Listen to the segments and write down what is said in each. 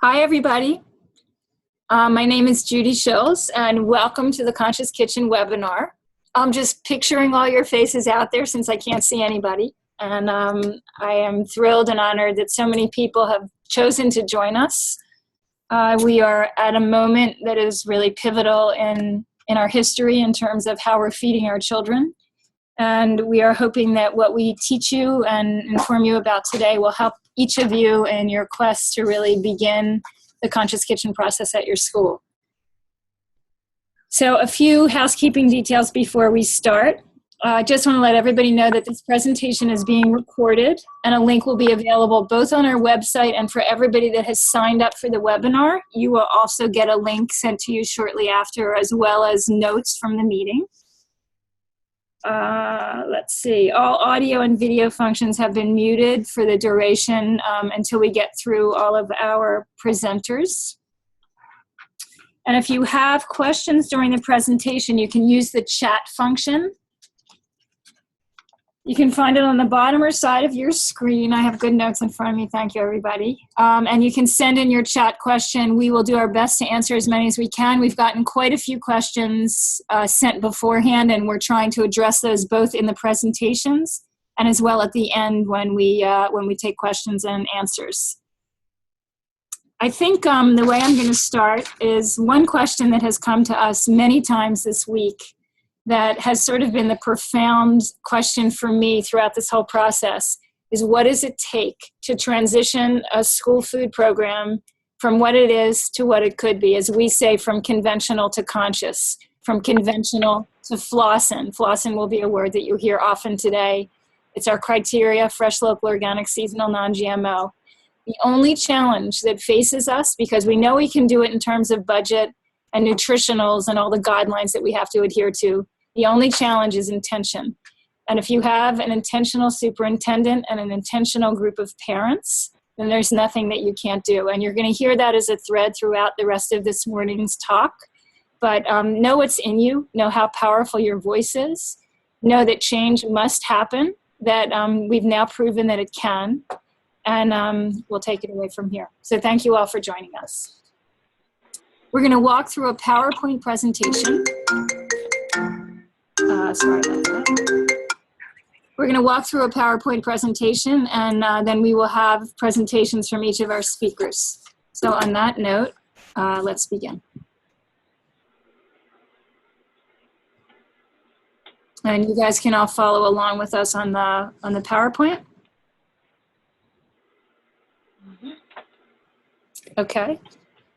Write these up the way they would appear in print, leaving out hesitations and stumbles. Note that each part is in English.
Hi, everybody. My name is Judy Schills, and welcome to the Conscious Kitchen webinar. I'm just picturing all your faces out there since I can't see anybody. And I am thrilled and honored that so many people have chosen to join us. We are at a moment that is really pivotal in our history in terms of how we're feeding our children. And we are hoping that what we teach you and inform you about today will help each of you in your quest to really begin the Conscious Kitchen process at your school. So a few housekeeping details before we start. I just want to let everybody know that this presentation is being recorded, and a link will be available both on our website, and for everybody that has signed up for the webinar, you will also get a link sent to you shortly after, as well as notes from the meeting. Let's see, all audio and video functions have been muted for the duration until we get through all of our presenters. And if you have questions during the presentation, you can use the chat function. You can find it on the bottom or side of your screen. I have good notes in front of me. Thank you, everybody. And you can send in your chat question. We will do our best to answer as many as we can. We've gotten quite a few questions sent beforehand, and we're trying to address those both in the presentations and as well at the end when we take questions and answers. I think the way I'm going to start is one question that has come to us many times this week that has sort of been the profound question for me throughout this whole process is, what does it take to transition a school food program from what it is to what it could be? As we say, from conventional to conscious, from conventional to flossin. Flossin will be a word that you hear often today. It's our criteria: fresh, local, organic, seasonal, non-GMO. The only challenge that faces us, because we know we can do it in terms of budget and nutritionals and all the guidelines that we have to adhere to, the only challenge is intention. And if you have an intentional superintendent and an intentional group of parents, then there's nothing that you can't do. And you're going to hear that as a thread throughout the rest of this morning's talk. But know what's in you, know how powerful your voice is, know that change must happen, that we've now proven that it can, and we'll take it away from here. So thank you all for joining us. We're going to walk through a PowerPoint presentation. Sorry about that. We're going to walk through a PowerPoint presentation, and then we will have presentations from each of our speakers. So on that note, let's begin. And you guys can all follow along with us on the PowerPoint. Okay.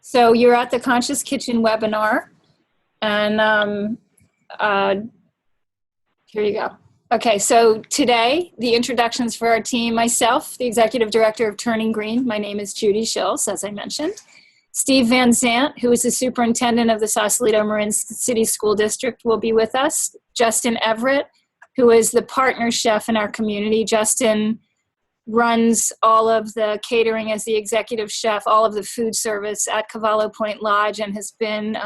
So you're at the Conscious Kitchen webinar, and here you go. Okay, so today, the introductions for our team: myself, the Executive Director of Turning Green. My name is Judy Schills, as I mentioned. Steve Van Zant, who is the Superintendent of the Sausalito Marin City School District, will be with us. Justin Everett, who is the partner chef in our community. Justin runs all of the catering as the executive chef, all of the food service at Cavallo Point Lodge, and has been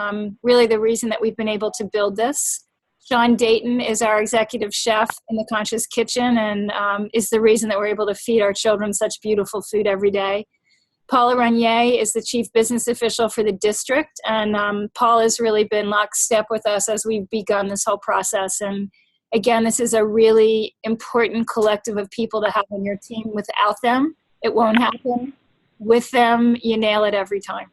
really the reason that we've been able to build this. Shaun Dayton is our executive chef in the Conscious Kitchen, and is the reason that we're able to feed our children such beautiful food every day. Paula is the chief business official for the district, and Paula's really been lockstep with us as we've begun this whole process. And again, this is a really important collective of people to have on your team. Without them, it won't happen. With them, you nail it every time.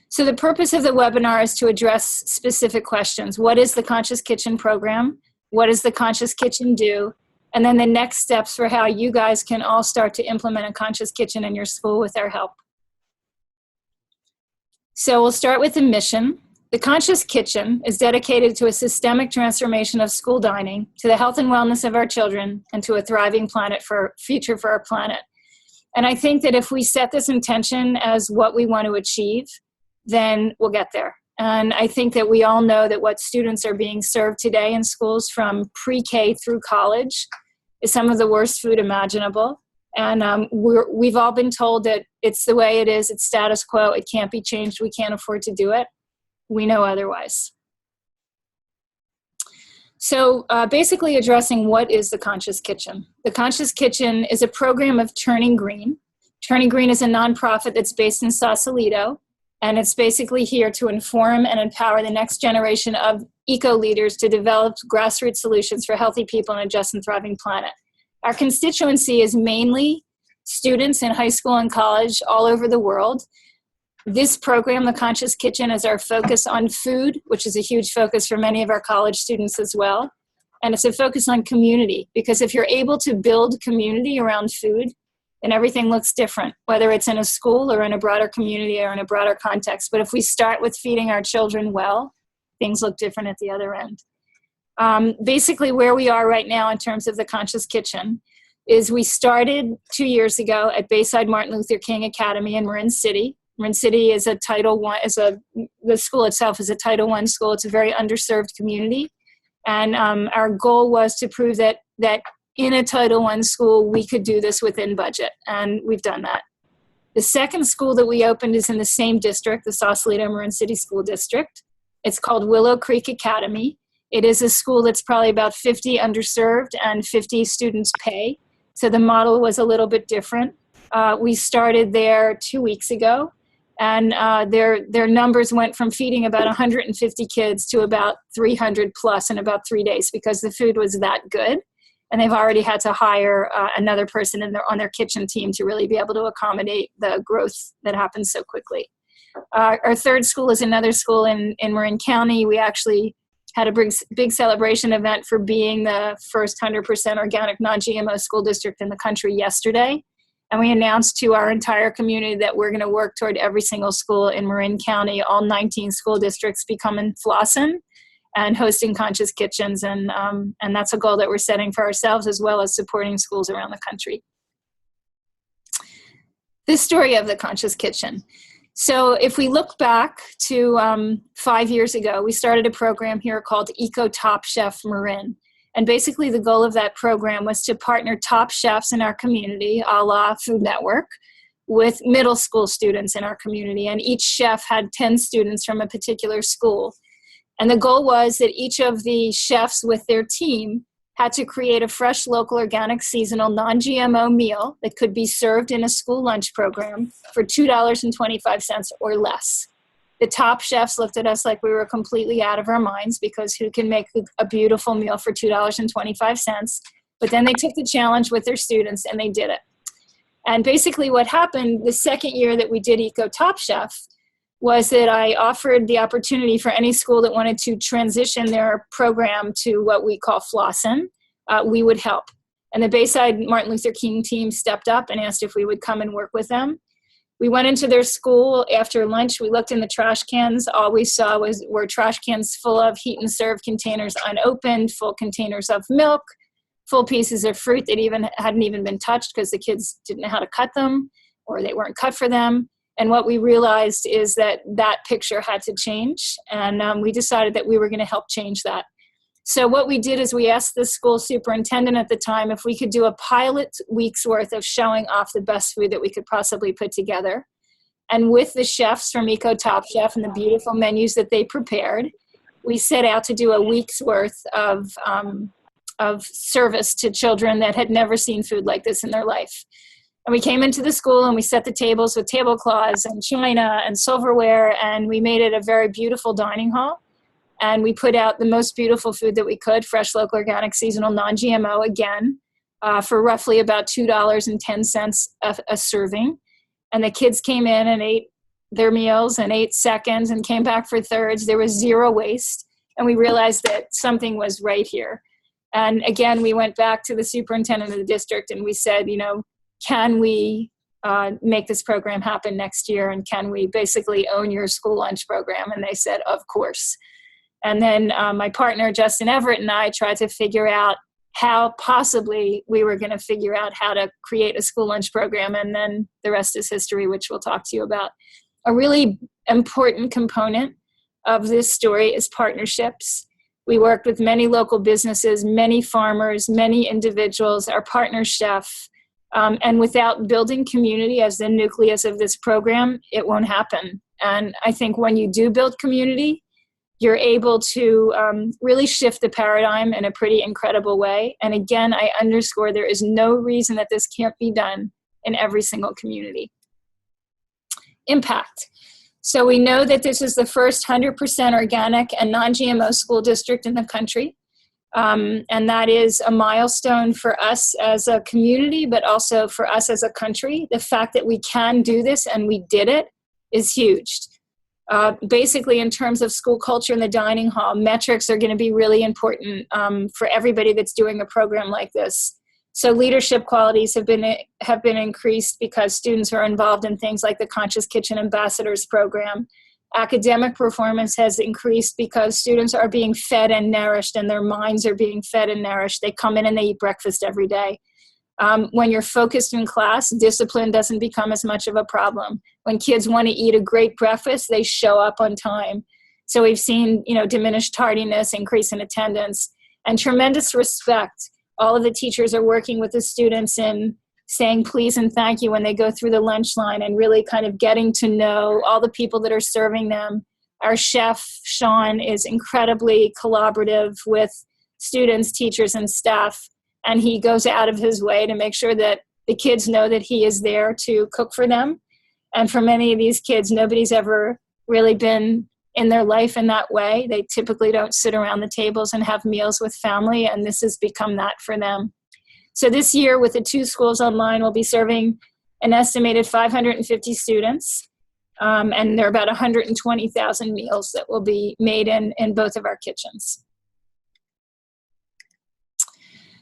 So the purpose of the webinar is to address specific questions. What is the Conscious Kitchen program? What does the Conscious Kitchen do? And then the next steps for how you guys can all start to implement a Conscious Kitchen in your school with our help. So we'll start with the mission. The Conscious Kitchen is dedicated to a systemic transformation of school dining, to the health and wellness of our children, and to a thriving future for our planet. And I think that if we set this intention as what we want to achieve, then we'll get there. And I think that we all know that what students are being served today in schools from pre-K through college is some of the worst food imaginable. And we've all been told that it's the way it is, it's status quo, it can't be changed, we can't afford to do it. We know otherwise. So basically addressing what is the Conscious Kitchen. The Conscious Kitchen is a program of turning green. Turning Green is a nonprofit that's based in Sausalito, and it's basically here to inform and empower the next generation of eco-leaders to develop grassroots solutions for healthy people and a just and thriving planet. Our constituency is mainly students in high school and college all over the world. This program, The Conscious Kitchen, is our focus on food, which is a huge focus for many of our college students as well. And it's a focus on community, because if you're able to build community around food, then everything looks different, whether it's in a school or in a broader community or in a broader context. But if we start with feeding our children well, things look different at the other end. Basically, where we are right now in terms of The Conscious Kitchen is we started 2 years ago at Bayside Martin Luther King Academy in Marin City. Marin City is a Title I, the school itself is a Title I school. It's a very underserved community. And our goal was to prove that in a Title I school, we could do this within budget, and we've done that. The second school that we opened is in the same district, the Sausalito Marin City School District. It's called Willow Creek Academy. It is a school that's probably about 50 underserved and 50 students pay. So the model was a little bit different. We started there 2 weeks ago, and their numbers went from feeding about 150 kids to about 300 plus in about 3 days, because the food was that good. And they've already had to hire another person on their kitchen team to really be able to accommodate the growth that happens so quickly. Our third school is another school in Marin County. We actually had a big celebration event for being the first 100% organic non-GMO school district in the country yesterday. And we announced to our entire community that we're going to work toward every single school in Marin County, all 19 school districts becoming Flossin and hosting conscious kitchens. And that's a goal that we're setting for ourselves, as well as supporting schools around the country. The story of the Conscious Kitchen. So if we look back to 5 years ago, we started a program here called Eco Top Chef Marin. And basically the goal of that program was to partner top chefs in our community, a la Food Network, with middle school students in our community. And each chef had 10 students from a particular school. And the goal was that each of the chefs with their team had to create a fresh, local, organic, seasonal, non-GMO meal that could be served in a school lunch program for $2.25 or less. The top chefs looked at us like we were completely out of our minds, because who can make a beautiful meal for $2.25? But then they took the challenge with their students and they did it. And basically what happened the second year that we did Eco Top Chef was that I offered the opportunity for any school that wanted to transition their program to what we call Flossin, we would help. And the Bayside Martin Luther King team stepped up and asked if we would come and work with them. We went into their school after lunch. We looked in the trash cans. All we saw were trash cans full of heat and serve containers unopened, full containers of milk, full pieces of fruit that hadn't even been touched because the kids didn't know how to cut them, or they weren't cut for them. And what we realized is that picture had to change, and we decided that we were going to help change that. So what we did is we asked the school superintendent at the time if we could do a pilot week's worth of showing off the best food that we could possibly put together. And with the chefs from Eco Top Chef and the beautiful menus that they prepared, we set out to do a week's worth of service to children that had never seen food like this in their life. And we came into the school and we set the tables with tablecloths and china and silverware, and we made it a very beautiful dining hall. And we put out the most beautiful food that we could, fresh, local, organic, seasonal, non-GMO, again, for roughly about $2.10 a serving. And the kids came in and ate their meals and ate seconds and came back for thirds. There was zero waste. And we realized that something was right here. And again, we went back to the superintendent of the district and we said, can we make this program happen next year? And can we basically own your school lunch program? And they said, of course. And then my partner, Justin Everett, and I tried to figure out how possibly we were going to figure out how to create a school lunch program. And then the rest is history, which we'll talk to you about. A really important component of this story is partnerships. We worked with many local businesses, many farmers, many individuals, our partner chef. And without building community as the nucleus of this program, it won't happen. And I think when you do build community, you're able to really shift the paradigm in a pretty incredible way. And again, I underscore there is no reason that this can't be done in every single community. Impact. So we know that this is the first 100% organic and non-GMO school district in the country. And that is a milestone for us as a community, but also for us as a country. The fact that we can do this and we did it is huge. Basically, in terms of school culture in the dining hall, metrics are going to be really important for everybody that's doing a program like this. So leadership qualities have been increased because students are involved in things like the Conscious Kitchen Ambassadors program. Academic performance has increased because students are being fed and nourished, and their minds are being fed and nourished. They come in and they eat breakfast every day. When you're focused in class, discipline doesn't become as much of a problem. When kids want to eat a great breakfast, they show up on time. So we've seen, diminished tardiness, increase in attendance, and tremendous respect. All of the teachers are working with the students in saying please and thank you when they go through the lunch line, and really kind of getting to know all the people that are serving them. Our chef, Shaun, is incredibly collaborative with students, teachers, and staff, and he goes out of his way to make sure that the kids know that he is there to cook for them. And for many of these kids, nobody's ever really been in their life in that way. They typically don't sit around the tables and have meals with family, and this has become that for them. So this year, with the 2 schools online, we'll be serving an estimated 550 students, and there are about 120,000 meals that will be made in both of our kitchens.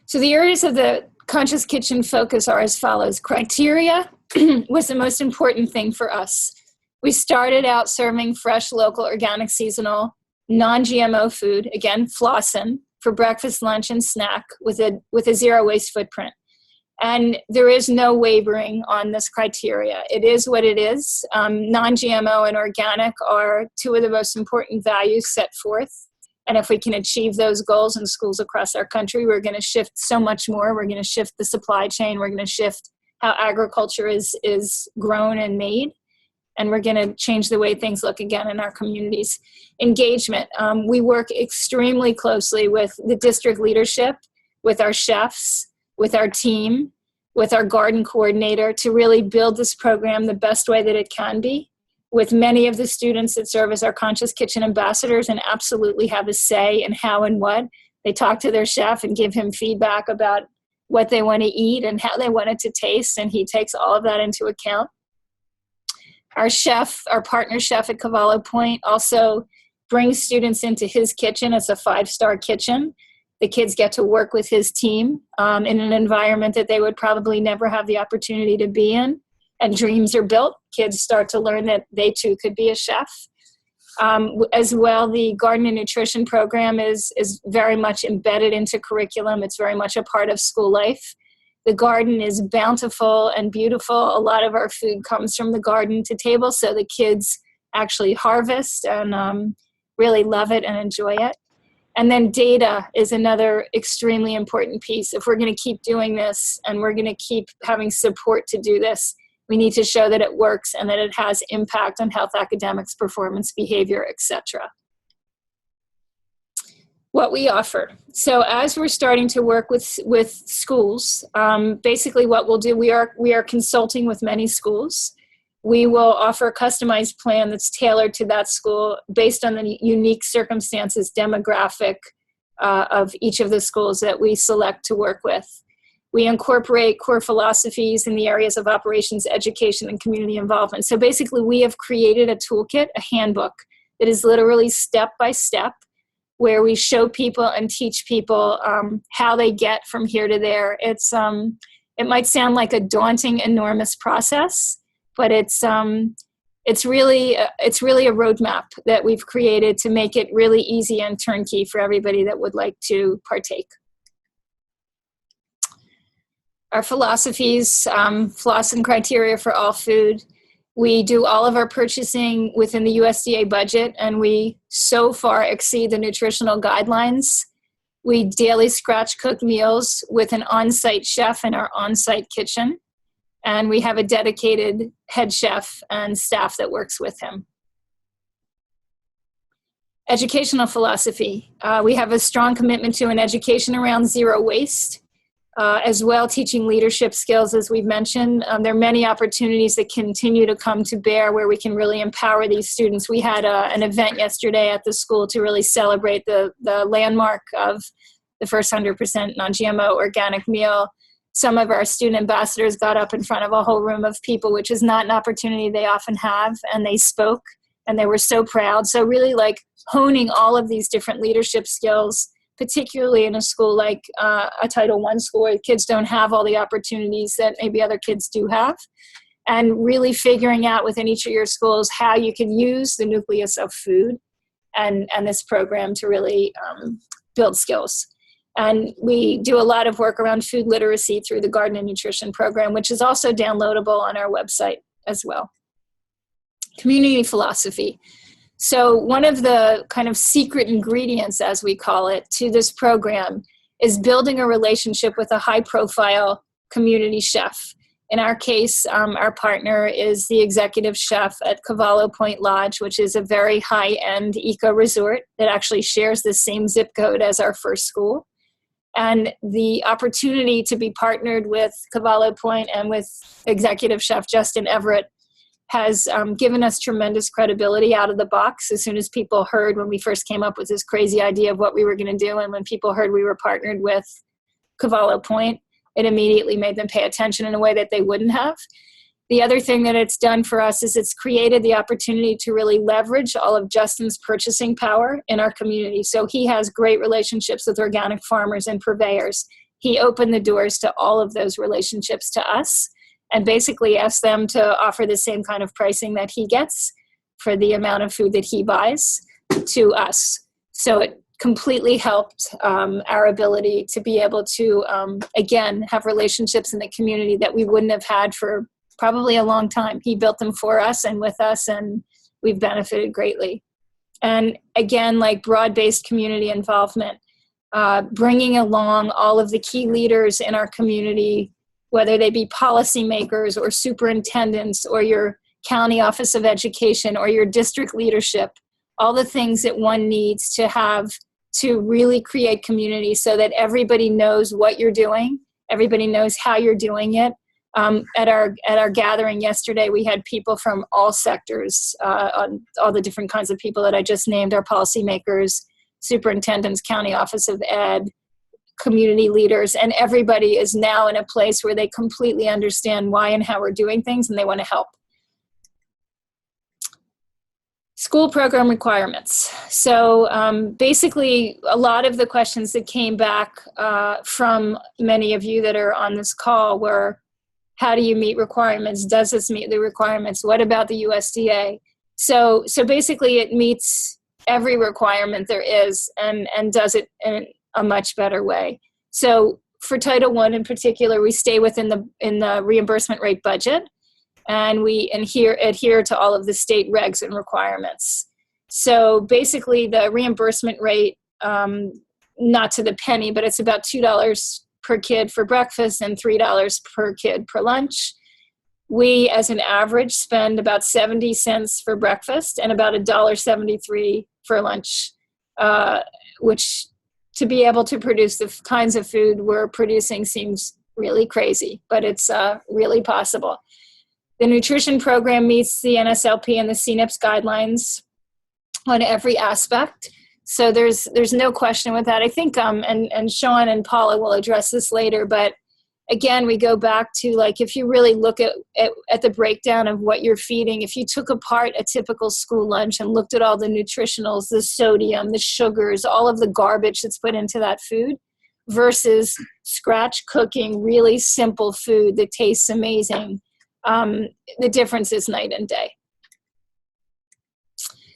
So the areas of the Conscious Kitchen focus are as follows. Criteria was the most important thing for us. We started out serving fresh, local, organic, seasonal, non-GMO food, again, flossin, for breakfast, lunch, and snack with a zero waste footprint. And there is no wavering on this criteria. It is what it is. Non-GMO and organic are 2 of the most important values set forth. And if we can achieve those goals in schools across our country, we're going to shift so much more. We're going to shift the supply chain. We're going to shift how agriculture is grown and made. And we're going to change the way things look again in our communities. Engagement. We work extremely closely with the district leadership, with our chefs, with our team, with our garden coordinator to really build this program the best way that it can be, with many of the students that serve as our Conscious Kitchen ambassadors and absolutely have a say in how and what. They talk to their chef and give him feedback about what they want to eat and how they want it to taste, and he takes all of that into account. Our chef, our partner chef at Cavallo Point, also brings students into his kitchen. It's a 5-star kitchen. The kids get to work with his team in an environment that they would probably never have the opportunity to be in. And dreams are built. Kids start to learn that they too could be a chef. As well, the garden and nutrition program is very much embedded into curriculum. It's very much a part of school life. The garden is bountiful and beautiful. A lot of our food comes from the garden to table, so the kids actually harvest and really love it and enjoy it. And then data is another extremely important piece. If we're going to keep doing this and we're going to keep having support to do this, we need to show that it works and that it has impact on health, academics, performance, behavior, etc. What we offer. So as we're starting to work with schools, basically what we'll do, we are consulting with many schools. We will offer a customized plan that's tailored to that school based on the unique circumstances, demographic of each of the schools that we select to work with. We incorporate core philosophies in the areas of operations, education, and community involvement. So basically we have created a toolkit, a handbook that is literally step by step, where we show people and teach people how they get from here to there. It might sound like a daunting, enormous process, but it's really a roadmap that we've created to make it really easy and turnkey for everybody that would like to partake. Our philosophies, floss and criteria for all food. We do all of our purchasing within the USDA budget, and we so far exceed the nutritional guidelines. We daily scratch cook meals with an on-site chef in our on-site kitchen, and we have a dedicated head chef and staff that works with him. Educational philosophy. We have a strong commitment to an education around zero waste. as well teaching leadership skills, as we've mentioned. There are many opportunities that continue to come to bear where we can really empower these students. We had an event yesterday at the school to really celebrate the landmark of the first 100% non-GMO organic meal. Some of our student ambassadors got up in front of a whole room of people, which is not an opportunity they often have, and they spoke, and they were so proud. So really like honing all of these different leadership skills, particularly in a school like a Title I school where kids don't have all the opportunities that maybe other kids do have, and really figuring out within each of your schools how you can use the nucleus of food and this program to really build skills. And we do a lot of work around food literacy through the Garden and Nutrition program, which is also downloadable on our website as well. Community philosophy. So one of the kind of secret ingredients, as we call it, to this program is building a relationship with a high-profile community chef. In our case, our partner is the executive chef at Cavallo Point Lodge, which is a very high-end eco-resort that actually shares the same zip code as our first school. And the opportunity to be partnered with Cavallo Point and with executive chef Justin Everett has given us tremendous credibility out of the box. As soon as people heard, when we first came up with this crazy idea of what we were going to do, and when people heard we were partnered with Cavallo Point, it immediately made them pay attention in a way that they wouldn't have. The other thing that it's done for us is it's created the opportunity to really leverage all of Justin's purchasing power in our community. So he has great relationships with organic farmers and purveyors. He opened the doors to all of those relationships to us, and basically asked them to offer the same kind of pricing that he gets for the amount of food that he buys to us. So it completely helped our ability to be able to, again, have relationships in the community that we wouldn't have had for probably a long time. He built them for us and with us, and we've benefited greatly. And again, like broad-based community involvement, bringing along all of the key leaders in our community, whether they be policymakers or superintendents or your county office of education or your district leadership, all the things that one needs to have to really create community so that everybody knows what you're doing, everybody knows how you're doing it. At our gathering yesterday, we had people from all sectors, on all the different kinds of people that I just named, our policymakers, superintendents, county office of ed, community leaders, and everybody is now in a place where they completely understand why and how we're doing things, and they want to help. School program requirements. So basically, a lot of the questions that came back from many of you that are on this call were, how do you meet requirements? Does this meet the requirements? What about the USDA? So basically, it meets every requirement there is and does it in a much better way. So for Title I in particular, we stay within the reimbursement rate budget, and we adhere to all of the state regs and requirements. So basically the reimbursement rate, not to the penny, but it's about $2 per kid for breakfast and $3 per kid per lunch. We, as an average, spend about 70 cents for breakfast and about $1.73 for lunch, which, to be able to produce the kinds of food we're producing seems really crazy, but it's really possible. The nutrition program meets the NSLP and the CNIPS guidelines on every aspect. So there's no question with that. I think, and Shaun and Paula will address this later, but again, we go back to, like, if you really look at the breakdown of what you're feeding, if you took apart a typical school lunch and looked at all the nutritionals, the sodium, the sugars, all of the garbage that's put into that food versus scratch cooking, really simple food that tastes amazing, the difference is night and day.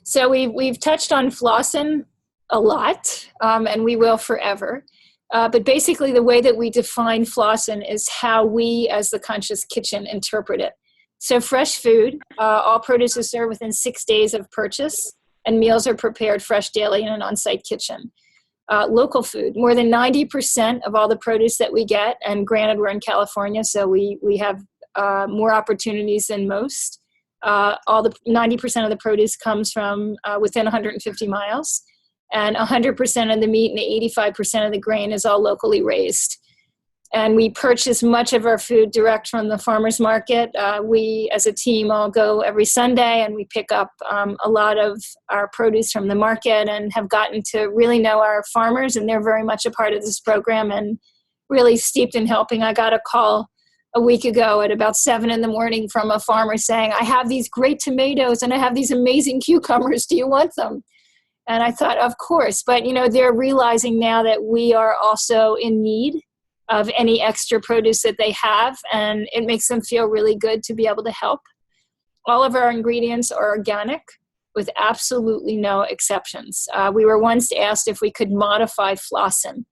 So we've touched on flossing a lot, and we will forever. But basically, the way that we define flossing is how we, as the Conscious Kitchen, interpret it. So fresh food, all produce is served within 6 days of purchase, and meals are prepared fresh daily in an on-site kitchen. Local food, more than 90% of all the produce that we get, and granted we're in California, so we have more opportunities than most. All the 90% of the produce comes from within 150 miles. And 100% of the meat and 85% of the grain is all locally raised. And we purchase much of our food direct from the farmers market. We, as a team, all go every Sunday and we pick up a lot of our produce from the market and have gotten to really know our farmers, and they're very much a part of this program and really steeped in helping. I got a call a week ago at about 7 a.m. from a farmer saying, I have these great tomatoes and I have these amazing cucumbers. Do you want them? And I thought, of course. But, they're realizing now that we are also in need of any extra produce that they have, and it makes them feel really good to be able to help. All of our ingredients are organic with absolutely no exceptions. We were once asked if we could modify flossin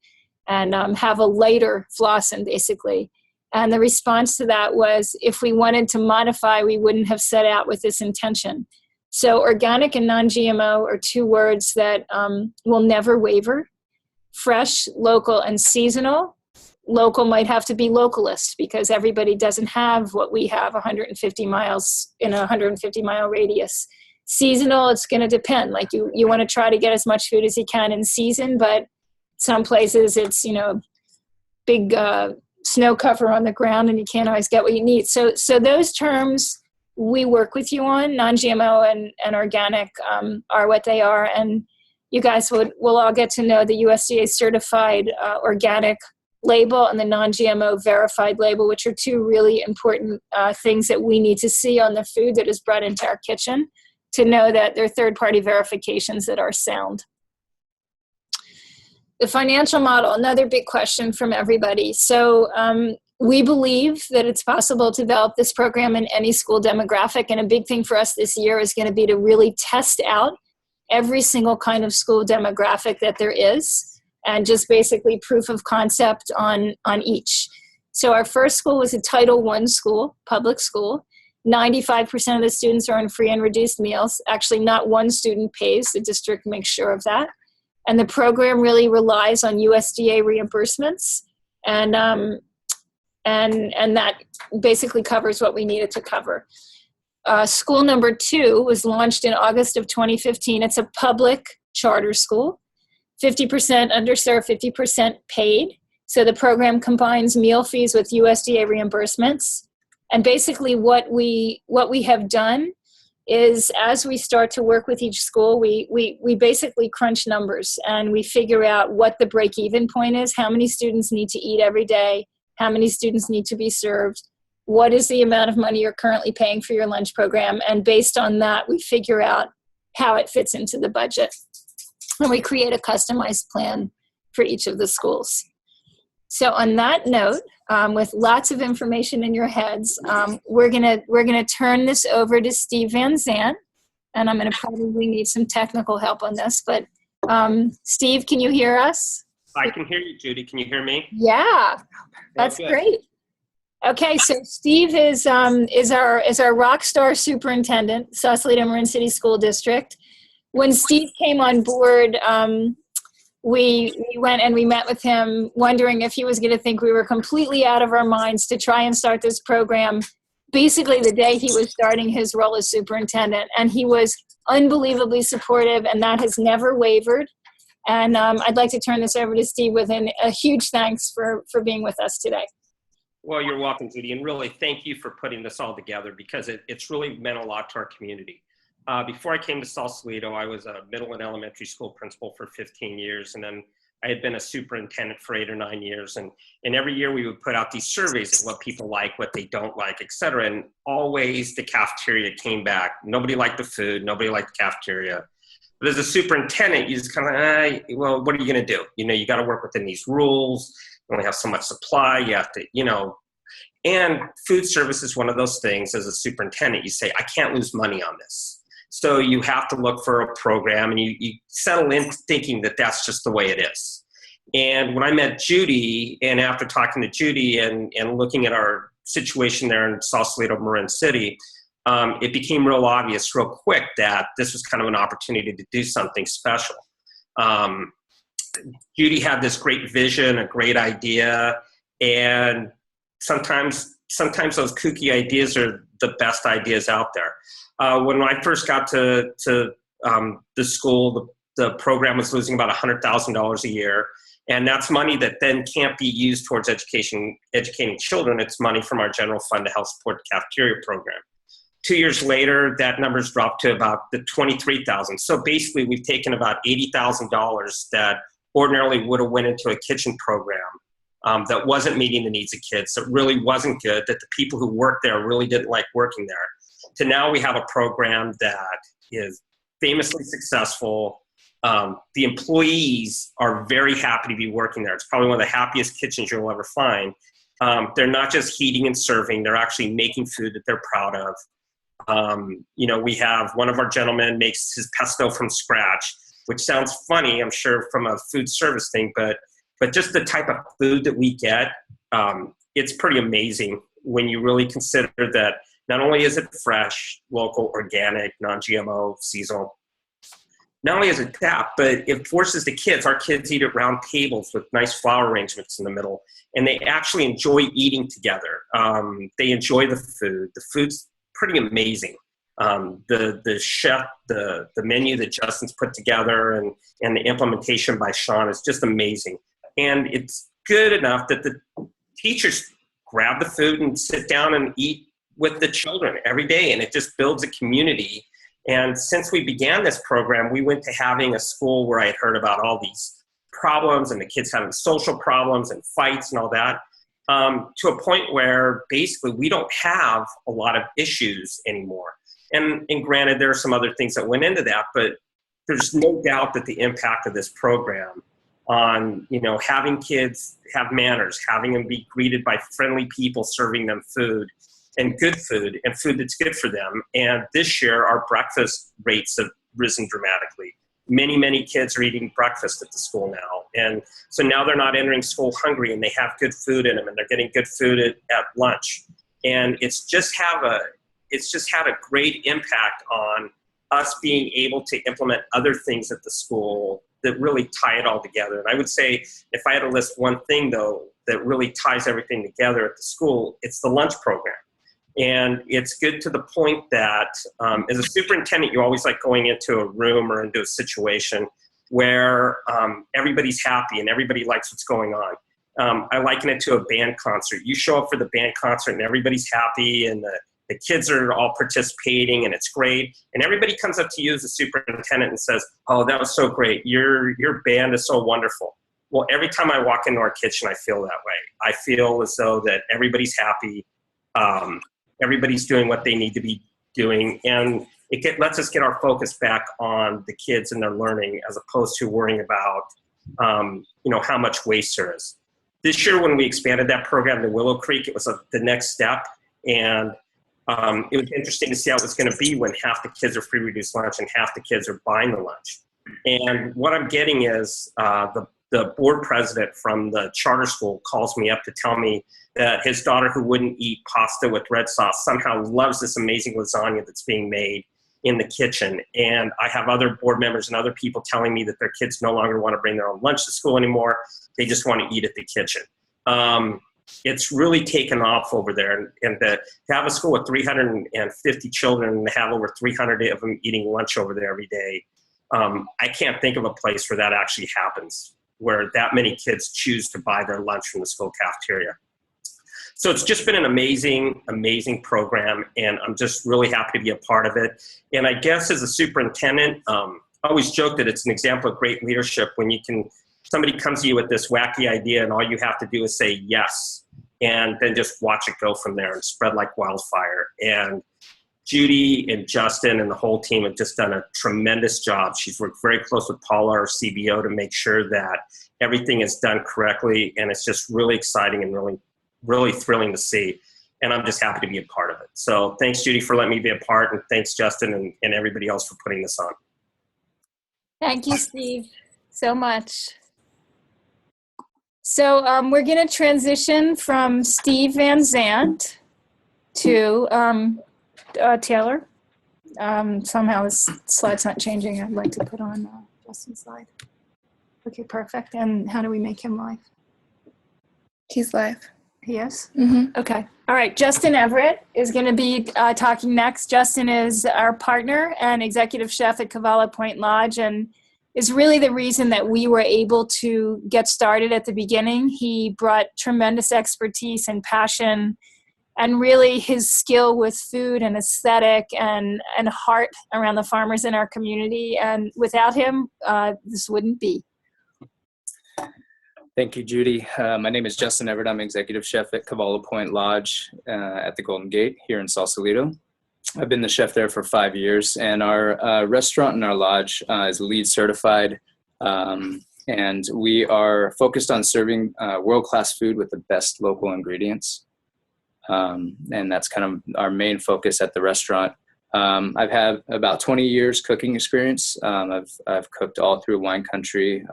and have a lighter flossin, basically. And the response to that was, if we wanted to modify, we wouldn't have set out with this intention. So organic and non-GMO are two words that will never waver. Fresh, local, and seasonal. Local might have to be localist because everybody doesn't have what we have 150 miles in a 150-mile radius. Seasonal, it's going to depend. Like you want to try to get as much food as you can in season, but some places it's, big snow cover on the ground and you can't always get what you need. So those terms we work with you on. Non-GMO and organic are what they are. And you guys will all get to know the USDA certified organic label and the non-GMO verified label, which are two really important things that we need to see on the food that is brought into our kitchen to know that they're third-party verifications that are sound. The financial model, another big question from everybody. So we believe that it's possible to develop this program in any school demographic, and a big thing for us this year is going to be to really test out every single kind of school demographic that there is, and just basically proof of concept on each. So our first school was a Title I school, public school. 95% of the students are on free and reduced meals. Actually, not one student pays. The district makes sure of that. And the program really relies on USDA reimbursements. And that basically covers what we needed to cover. School number 2 was launched in August of 2015. It's a public charter school. 50% underserved, 50% paid. So the program combines meal fees with USDA reimbursements. And basically what we have done is, as we start to work with each school, we basically crunch numbers and we figure out what the break-even point is, how many students need to eat every day, how many students need to be served, what is the amount of money you're currently paying for your lunch program, and based on that, we figure out how it fits into the budget. And we create a customized plan for each of the schools. So on that note, with lots of information in your heads, we're gonna turn this over to Steve Van Zant, and I'm gonna probably need some technical help on this. But Steve, can you hear us? I can hear you, Judy. Can you hear me? Yeah, that's great. Okay, so Steve is our rock star superintendent, Sausalito Marin City School District. When Steve came on board, we went and we met with him, wondering if he was going to think we were completely out of our minds to try and start this program basically the day he was starting his role as superintendent. And he was unbelievably supportive, and that has never wavered. And I'd like to turn this over to Steve with a huge thanks for being with us today. Well, you're welcome, Judy, and really thank you for putting this all together, because it's really meant a lot to our community. Before I came to Sausalito, I was a middle and elementary school principal for 15 years, and then I had been a superintendent for 8 or 9 years. And every year we would put out these surveys of what people like, what they don't like, et cetera. And always the cafeteria came back. Nobody liked the food. Nobody liked the cafeteria. But as a superintendent, you just kind of, well, what are you going to do? You got to work within these rules. You only have so much supply. You have to, and food service is one of those things. As a superintendent, you say, I can't lose money on this. So you have to look for a program, and you settle in thinking that that's just the way it is. And when I met Judy, and after talking to Judy and looking at our situation there in Sausalito, Marin City, it became real obvious real quick that this was kind of an opportunity to do something special. Judy had this great vision, a great idea, and sometimes those kooky ideas are the best ideas out there. When I first got to the school, the program was losing about $100,000 a year. And that's money that then can't be used towards educating children. It's money from our general fund to help support the cafeteria program. 2 years later, that number's dropped to about the $23,000. So basically, we've taken about $80,000 that ordinarily would have went into a kitchen program that wasn't meeting the needs of kids, that really wasn't good, that the people who worked there really didn't like working there, to now we have a program that is famously successful. The employees are very happy to be working there. It's probably one of the happiest kitchens you'll ever find. They're not just heating and serving, they're actually making food that they're proud of. We have one of our gentlemen makes his pesto from scratch, which sounds funny, I'm sure, from a food service thing, but just the type of food that we get, it's pretty amazing when you really consider that not only is it fresh, local, organic, non-GMO, seasonal, not only is it that, but it forces the kids, our kids eat at round tables with nice flower arrangements in the middle, and they actually enjoy eating together. They enjoy the food. The food's pretty amazing. The chef, the menu that Justin's put together and the implementation by Shaun is just amazing. And it's good enough that the teachers grab the food and sit down and eat with the children every day, and it just builds a community. And since we began this program, we went to having a school where I had heard about all these problems and the kids having social problems and fights and all that, to a point where basically we don't have a lot of issues anymore. And granted, there are some other things that went into that, but there's no doubt that the impact of this program on, having kids have manners, having them be greeted by friendly people serving them food, and good food, and food that's good for them. And this year, our breakfast rates have risen dramatically. Many, many kids are eating breakfast at the school now. And so now they're not entering school hungry, and they have good food in them, and they're getting good food at lunch. And it's just had a great impact on us being able to implement other things at the school that really tie it all together. And I would say, if I had to list one thing, though, that really ties everything together at the school, it's the lunch program. And it's good to the point that as a superintendent, you always like going into a room or into a situation where everybody's happy and everybody likes what's going on. I liken it to a band concert. You show up for the band concert and everybody's happy, and the kids are all participating, and it's great. And everybody comes up to you as a superintendent and says, "Oh, that was so great. Your band is so wonderful." Well, every time I walk into our kitchen, I feel that way. I feel as though that everybody's happy. Everybody's doing what they need to be doing, and lets us get our focus back on the kids and their learning, as opposed to worrying about how much waste there is. This year, when we expanded that program to Willow Creek, it was the next step, and it was interesting to see how it was going to be when half the kids are free reduced lunch and half the kids are buying the lunch. And what I'm getting is the board president from the charter school calls me up to tell me that his daughter, who wouldn't eat pasta with red sauce, somehow loves this amazing lasagna that's being made in the kitchen. And I have other board members and other people telling me that their kids no longer want to bring their own lunch to school anymore. They just want to eat at the kitchen. It's really taken off over there. And to have a school with 350 children and to have over 300 of them eating lunch over there every day, I can't think of a place where that actually happens, where that many kids choose to buy their lunch from the school cafeteria. So it's just been an amazing, amazing program, and I'm just really happy to be a part of it. And I guess as a superintendent, I always joke that it's an example of great leadership when somebody comes to you with this wacky idea and all you have to do is say yes, and then just watch it go from there and spread like wildfire. And Judy and Justin and the whole team have just done a tremendous job. She's worked very close with Paula, our CBO, to make sure that everything is done correctly, and it's just really exciting and really, really thrilling to see. And I'm just happy to be a part of it. So thanks, Judy, for letting me be a part, and thanks, Justin, and everybody else for putting this on. Thank you, Steve, so much. So we're going to transition from Steve Van Zant to Taylor. Somehow this slide's not changing. I'd like to put on Justin's slide. Okay, perfect. And how do we make him live? He's live. He is? Mm-hmm. Okay. All right. Justin Everett is going to be talking next. Justin is our partner and executive chef at Cavallo Point Lodge, and is really the reason that we were able to get started at the beginning. He brought tremendous expertise and passion, and really his skill with food and aesthetic and heart around the farmers in our community. And without him, this wouldn't be. Thank you, Judy. My name is Justin Everett. I'm executive chef at Cavallo Point Lodge at the Golden Gate here in Sausalito. I've been the chef there for 5 years, and our restaurant in our lodge is LEED certified, and we are focused on serving world-class food with the best local ingredients. And that's kind of our main focus at the restaurant. I've had about 20 years cooking experience. I've cooked all through wine country,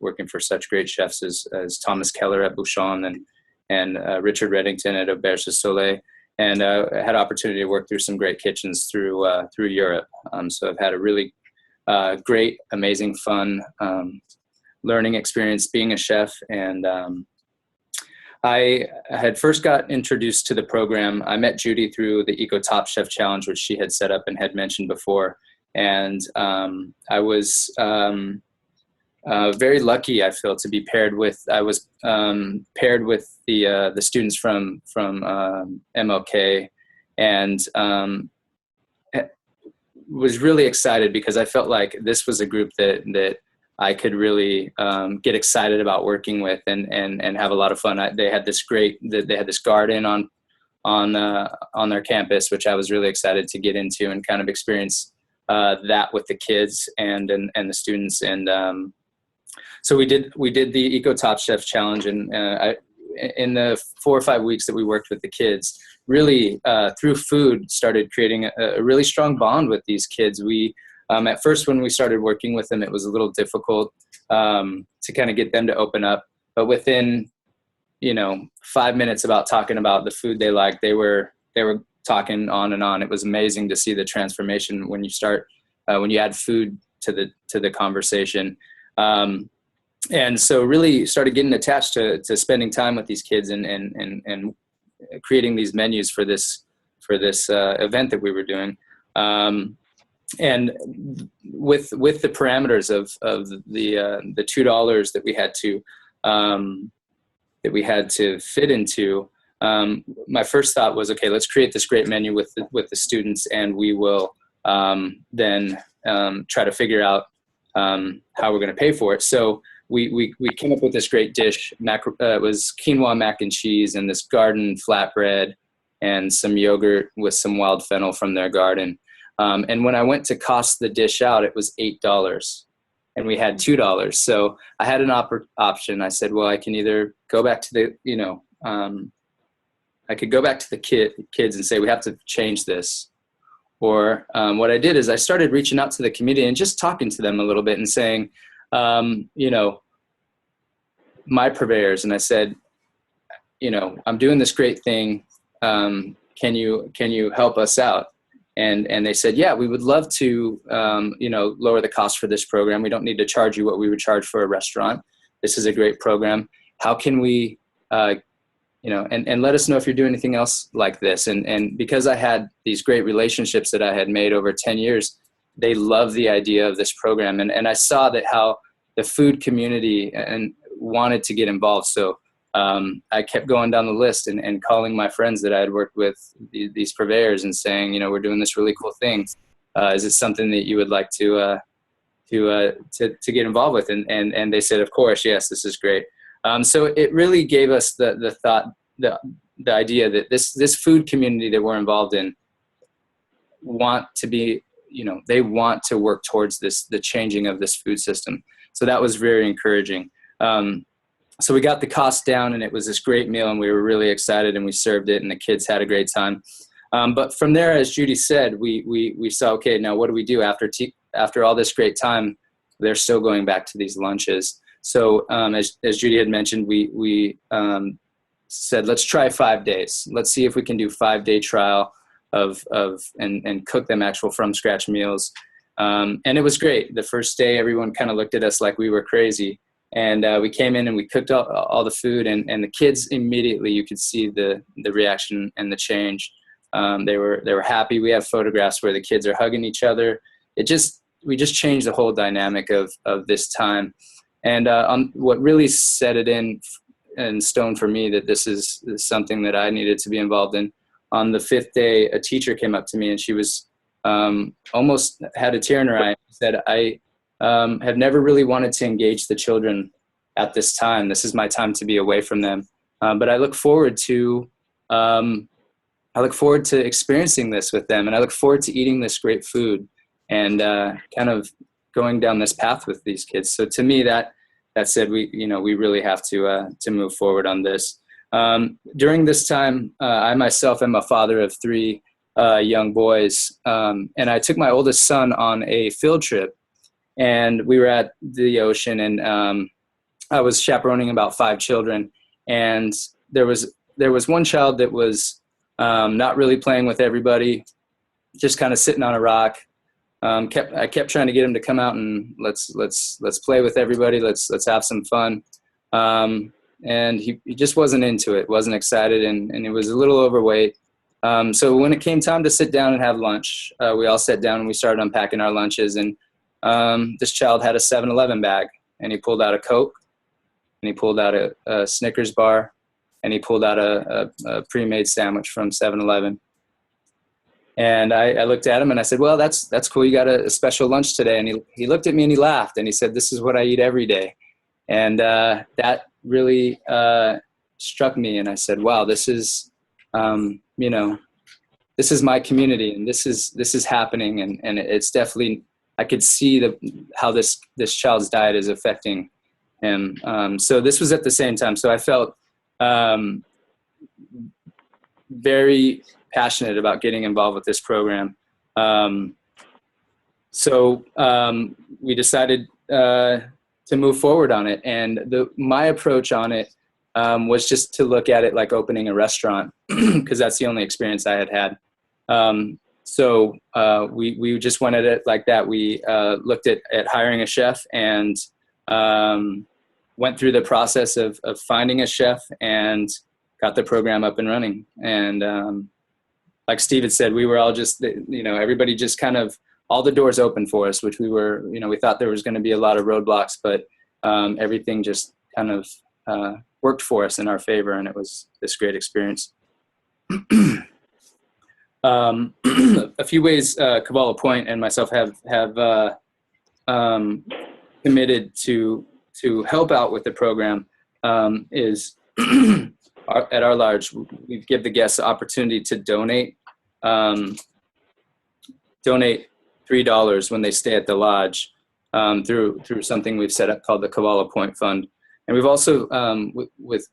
working for such great chefs as Thomas Keller at Bouchon and Richard Reddington at Auberge du Soleil. And I had opportunity to work through some great kitchens through Europe. So I've had a really great, amazing, fun learning experience being a chef. And I had first got introduced to the program. I met Judy through the Eco Top Chef Challenge, which she had set up and had mentioned before. And I was very lucky, I feel, to be paired with. I was paired with the students from MLK, and was really excited because I felt like this was a group that I could really get excited about working with and have a lot of fun. They had this garden on their campus, which I was really excited to get into and kind of experience that with the kids and the students. And so we did the Eco Top Chef Challenge, and in the 4 or 5 weeks that we worked with the kids, really through food started creating a really strong bond with these kids. We at first, when we started working with them, it was a little difficult to kind of get them to open up. But within, 5 minutes about talking about the food they liked, they were talking on and on. It was amazing to see the transformation when you start when you add food to the conversation. And so really started getting attached to spending time with these kids and creating these menus for this event that we were doing. And with the parameters of the $2 that we had to fit into, my first thought was, okay, let's create this great menu with the students, and we will then try to figure out how we're going to pay for it. So we came up with this great dish. It was quinoa mac and cheese and this garden flatbread and some yogurt with some wild fennel from their garden. And when I went to cost the dish out, it was $8, and we had $2. So I had an option. I said, well, I can either go back to I could go back to the kids and say, we have to change this. Or what I did is I started reaching out to the community and just talking to them a little bit and saying, my purveyors. And I said, I'm doing this great thing. Can you help us out? And they said, yeah, we would love to, lower the cost for this program. We don't need to charge you what we would charge for a restaurant. This is a great program. How can we, and let us know if you're doing anything else like this. And because I had these great relationships that I had made over 10 years, they loved the idea of this program. And I saw that how the food community and wanted to get involved. So I kept going down the list and calling my friends that I had worked with, these purveyors, and saying, we're doing this really cool thing. Is it something that you would like to get involved with? And they said, of course, yes, this is great. So it really gave us the thought, the idea that this food community that we're involved in want to be, they want to work towards the changing of this food system. So that was very encouraging. So we got the cost down, and it was this great meal, and we were really excited, and we served it, and the kids had a great time. But from there, as Judy said, we saw, okay, now what do we do after all this great time? They're still going back to these lunches. So as Judy had mentioned, we said, let's try 5 days. Let's see if we can do 5-day trial and cook them actual from scratch meals. And it was great. The first day, everyone kind of looked at us like we were crazy. And we came in and we cooked all the food, and the kids immediately, you could see the reaction and the change. They were happy. We have photographs where the kids are hugging each other. It just, we just changed the whole dynamic of this time. And on what really set it in stone for me that this is something that I needed to be involved in. On the 5th day, a teacher came up to me and she was almost had a tear in her eye. She said, I have never really wanted to engage the children at this time. This is my time to be away from them. But I look forward to experiencing this with them, and I look forward to eating this great food and kind of going down this path with these kids. So to me, that said, we really have to move forward on this. During this time, I myself am a father of 3 young boys, and I took my oldest son on a field trip, and we were at the ocean, and I was chaperoning about 5 children, and there was one child that was not really playing with everybody, just kind of sitting on a rock. I kept trying to get him to come out and let's play with everybody. Let's have some fun. And he just wasn't into it, wasn't excited, and he was a little overweight. So when it came time to sit down and have lunch, we all sat down and we started unpacking our lunches. And this child had a 7-Eleven bag, and he pulled out a Coke, and he pulled out a Snickers bar, and he pulled out a pre-made sandwich from 7-Eleven. And I looked at him and I said, well, that's cool. You got a special lunch today. And he looked at me and he laughed and he said, this is what I eat every day. And that really struck me. And I said, wow, this is, this is my community, and this is happening. And it's definitely, I could see how this child's diet is affecting him. So this was at the same time. So I felt very passionate about getting involved with this program. So we decided to move forward on it. And my approach on it was just to look at it like opening a restaurant, because that's the only experience I had. So we just went at it like that. We looked at hiring a chef and went through the process of finding a chef and got the program up and running. And like Steve had said, we were all just, everybody just kind of, all the doors open for us, which we were, we thought there was going to be a lot of roadblocks, but everything just kind of worked for us in our favor, and it was this great experience. A few ways Cavallo Point and myself have committed to help out with the program is at our lodge, we give the guests the opportunity to donate $3 when they stay at the lodge through something we've set up called the Cavallo Point Fund. And we've also, with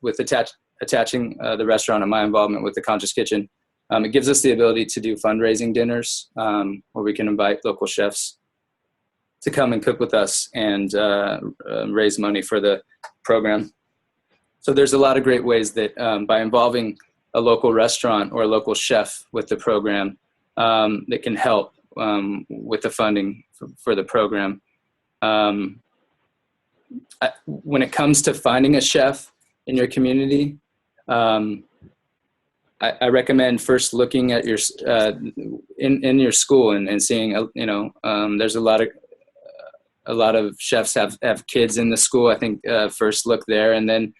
attaching the restaurant and my involvement with the Conscious Kitchen, it gives us the ability to do fundraising dinners where we can invite local chefs to come and cook with us and raise money for the program. So there's a lot of great ways that by involving a local restaurant or a local chef with the program that can help with the funding for the program. When it comes to finding a chef in your community, I recommend first looking at your in your school and seeing there's a lot of chefs have kids in the school. I think first look there, and then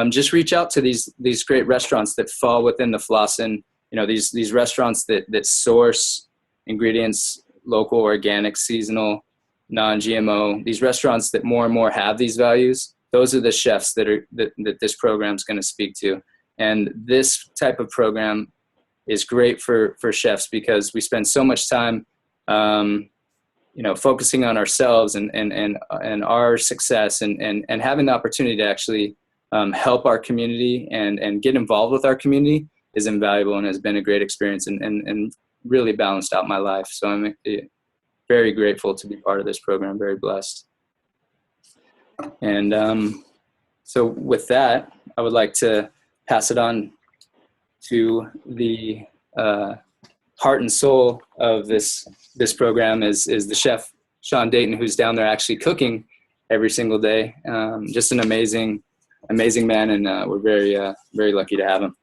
just reach out to these great restaurants that fall within the Flossen. These restaurants that source ingredients, local, organic, seasonal, non-GMO. These restaurants that more and more have these values. Those are the chefs that this program is going to speak to. And this type of program is great for chefs because we spend so much time, focusing on ourselves and our success and having the opportunity to actually help our community and get involved with our community is invaluable and has been a great experience and really balanced out my life. So I'm very grateful to be part of this program, very blessed. And so with that, I would like to pass it on to the heart and soul of this program is the chef, Shaun Dayton, who's down there actually cooking every single day. Just an amazing man, and we're very, very lucky to have him.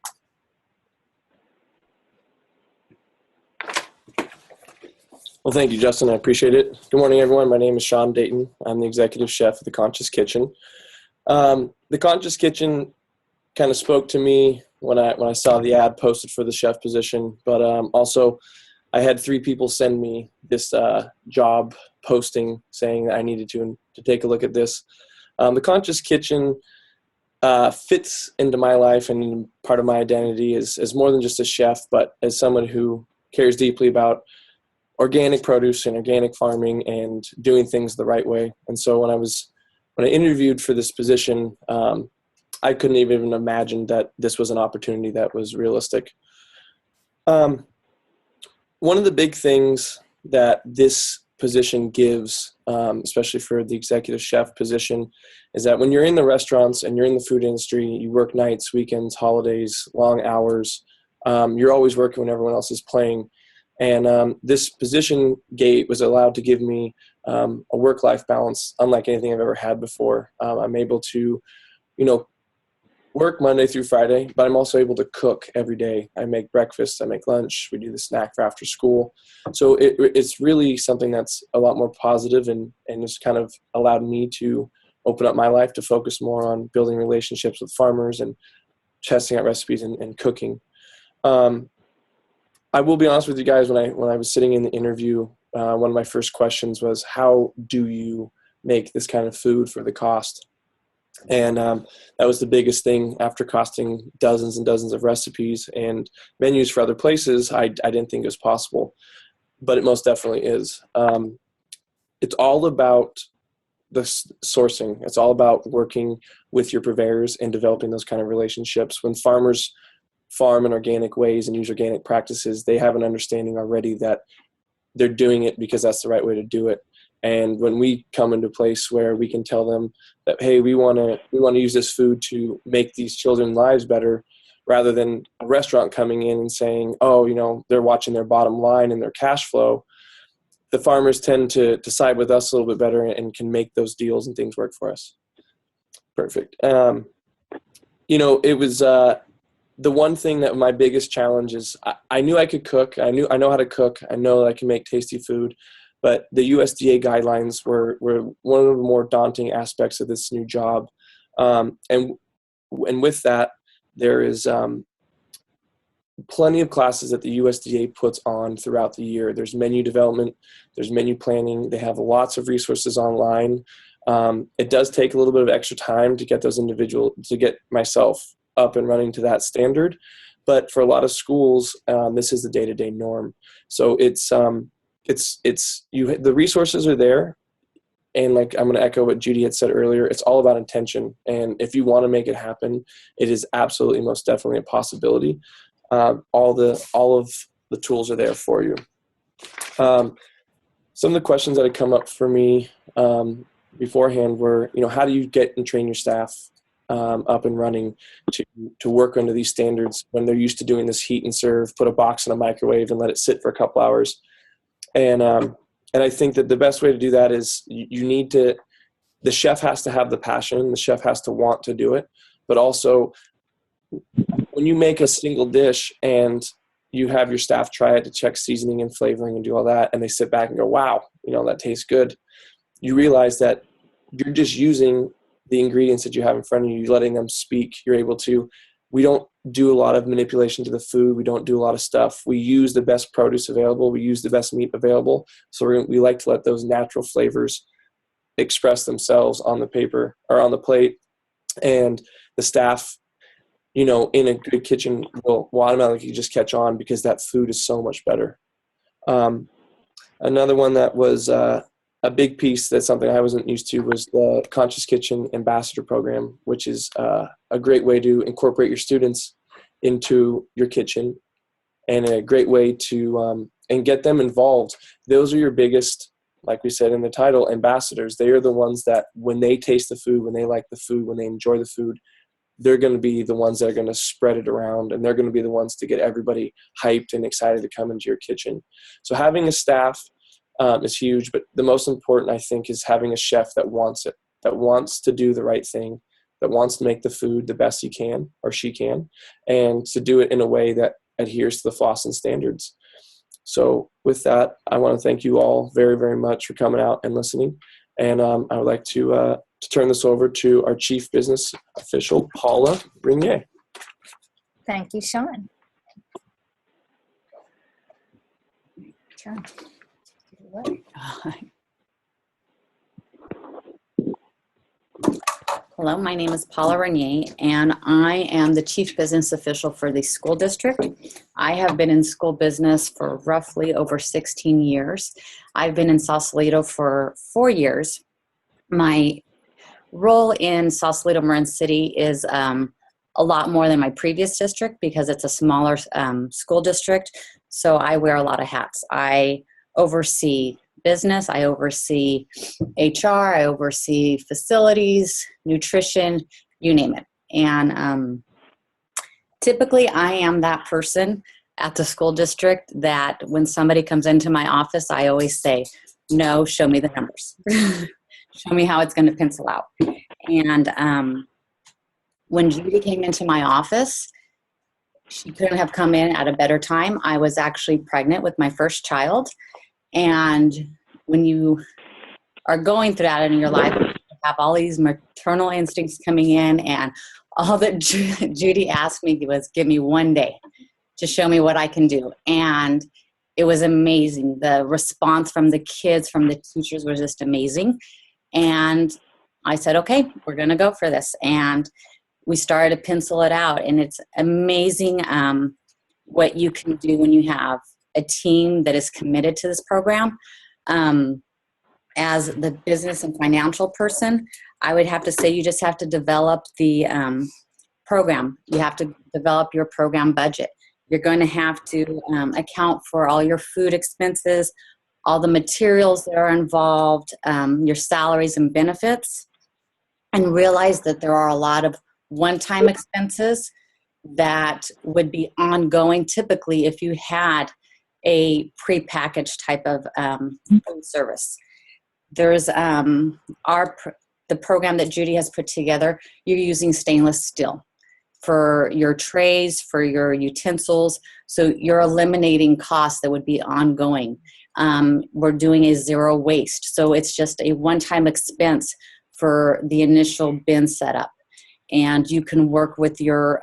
Well, thank you, Justin. I appreciate it. Good morning, everyone. My name is Shaun Dayton. I'm the executive chef at the Conscious Kitchen. The Conscious Kitchen kind of spoke to me when I saw the ad posted for the chef position, but also I had 3 people send me this job posting saying that I needed to take a look at this. The Conscious Kitchen fits into my life and part of my identity as more than just a chef, but as someone who cares deeply about organic produce and organic farming and doing things the right way. And so when I interviewed for this position, I couldn't even imagine that this was an opportunity that was realistic. One of the big things that this position gives, especially for the executive chef position, is that when you're in the restaurants and you're in the food industry, you work nights, weekends, holidays, long hours. You're always working when everyone else is playing. And this position was allowed to give me a work-life balance unlike anything I've ever had before. I'm able to, work Monday through Friday, but I'm also able to cook every day. I make breakfast, I make lunch, we do the snack for after school. So it's really something that's a lot more positive and it's kind of allowed me to open up my life to focus more on building relationships with farmers and testing out recipes and cooking. I will be honest with you guys, when I was sitting in the interview, one of my first questions was, how do you make this kind of food for the cost? And that was the biggest thing. After costing dozens and dozens of recipes and menus for other places, I didn't think it was possible, but it most definitely is. It's all about the sourcing. It's all about working with your purveyors and developing those kind of relationships. When farmers farm in organic ways and use organic practices, they have an understanding already that they're doing it because that's the right way to do it. And when we come into a place where we can tell them that, hey, we want to use this food to make these children's lives better, rather than a restaurant coming in and saying, oh, they're watching their bottom line and their cash flow, the farmers tend to side with us a little bit better and can make those deals and things work for us. Perfect. It was the one thing that my biggest challenge is I knew I could cook. I know how to cook. I know that I can make tasty food. But the USDA guidelines were one of the more daunting aspects of this new job. And with that, there is plenty of classes that the USDA puts on throughout the year. There's menu development, there's menu planning. They have lots of resources online. It does take a little bit of extra time to get myself up and running to that standard. But for a lot of schools, this is the day-to-day norm. So the resources are there, and like I'm going to echo what Judy had said earlier, it's all about intention. And if you want to make it happen, it is absolutely most definitely a possibility. All of the tools are there for you. Some of the questions that had come up for me beforehand were, how do you get and train your staff up and running to work under these standards when they're used to doing this heat and serve, put a box in a microwave and let it sit for a couple hours. And I think that the best way to do that is the chef has to have the passion, the chef has to want to do it, but also when you make a single dish and you have your staff try it to check seasoning and flavoring and do all that, and they sit back and go, wow, that tastes good. You realize that you're just using the ingredients that you have in front of you, you're letting them speak. We don't do a lot of manipulation to the food. We don't do a lot of stuff. We use the best produce available. We use the best meat available. So we like to let those natural flavors express themselves on the paper or on the plate. And the staff, in a good kitchen will automatically just catch on because that food is so much better. Another one that was a big piece, that's something I wasn't used to, was the Conscious Kitchen Ambassador Program, which is a great way to incorporate your students into your kitchen and a great way to and get them involved. Those are your biggest, like we said in the title, ambassadors. They are the ones that when they taste the food, when they like the food, when they enjoy the food, they're going to be the ones that are going to spread it around, and they're going to be the ones to get everybody hyped and excited to come into your kitchen. So having a staff is huge, but the most important, I think, is having a chef that wants it, that wants to do the right thing, that wants to make the food the best he can or she can, and to do it in a way that adheres to the Flossin standards. So with that, I want to thank you all very, very much for coming out and listening. And I would like to turn this over to our Chief Business Official, Paula Rigney. Thank you, Shaun. Shaun. Hello, my name is Paula Rigney, and I am the Chief Business Official for the school district. I have been in school business for roughly over 16 years. I've been in Sausalito for 4 years. My role in Sausalito, Marin City is a lot more than my previous district because it's a smaller school district, so I wear a lot of hats. I oversee business, I oversee HR, I oversee facilities, nutrition, you name it. And typically I am that person at the school district that when somebody comes into my office, I always say, no, show me the numbers. Show me how it's going to pencil out. And when Judy came into my office, she couldn't have come in at a better time. I was actually pregnant with my first child. And when you are going through that in your life, you have all these maternal instincts coming in, and all that Judy asked me was, give me one day to show me what I can do. And it was amazing. The response from the kids, from the teachers was just amazing. And I said, okay, we're going to go for this. And we started to pencil it out. And it's amazing what you can do when you have a team that is committed to this program. As the business and financial person, I would have to say you just have to develop the program. You have to develop your program budget. You're going to have to account for all your food expenses, all the materials that are involved, your salaries and benefits, and realize that there are a lot of one-time expenses that would be ongoing typically if you had a prepackaged type of food service. There's the program that Judy has put together. You're using stainless steel for your trays, for your utensils. So you're eliminating costs that would be ongoing. We're doing a zero waste. So it's just a one-time expense for the initial bin setup. And you can work with your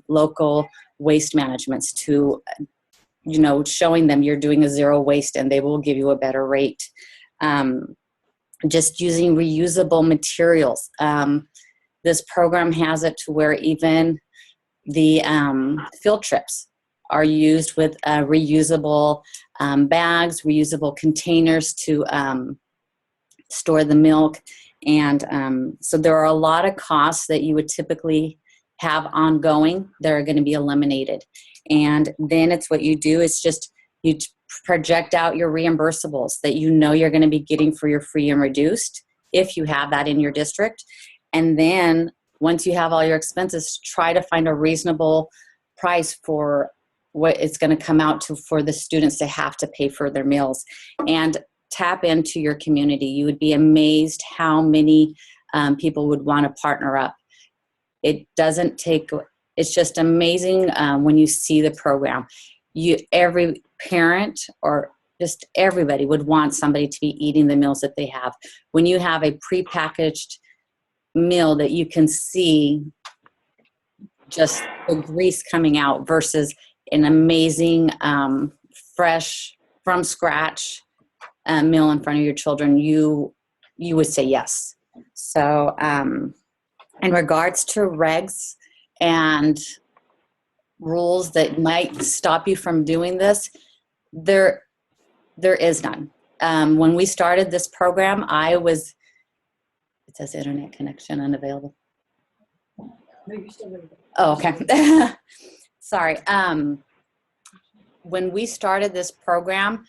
local waste managements to, showing them you're doing a zero waste, and they will give you a better rate. Just using reusable materials. This program has it to where even the field trips are used with reusable bags, reusable containers to store the milk. And so there are a lot of costs that you would typically have ongoing that are going to be eliminated. And then it's what you do is just you project out your reimbursables that you're going to be getting for your free and reduced if you have that in your district. And then once you have all your expenses, try to find a reasonable price for what it's going to come out to for the students to have to pay for their meals. And tap into your community. You would be amazed how many people would want to partner up. It's just amazing when you see the program. Every parent or just everybody would want somebody to be eating the meals that they have. When you have a prepackaged meal that you can see just the grease coming out versus an amazing, fresh, from scratch meal in front of your children, you would say yes. So in regards to regs and rules that might stop you from doing this, there is none. When we started this program, it says internet connection unavailable. Oh, okay. Sorry. When we started this program,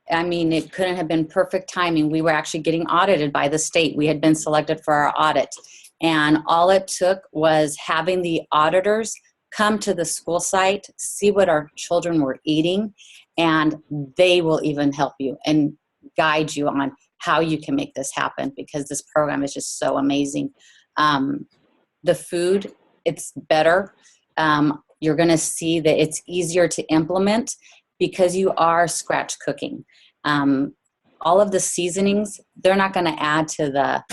it couldn't have been perfect timing. We were actually getting audited by the state. We had been selected for our audit. And all it took was having the auditors come to the school site, see what our children were eating, and they will even help you and guide you on how you can make this happen, because this program is just so amazing. The food, it's better. You're going to see that it's easier to implement, because you are scratch cooking. All of the seasonings, they're not going to add to the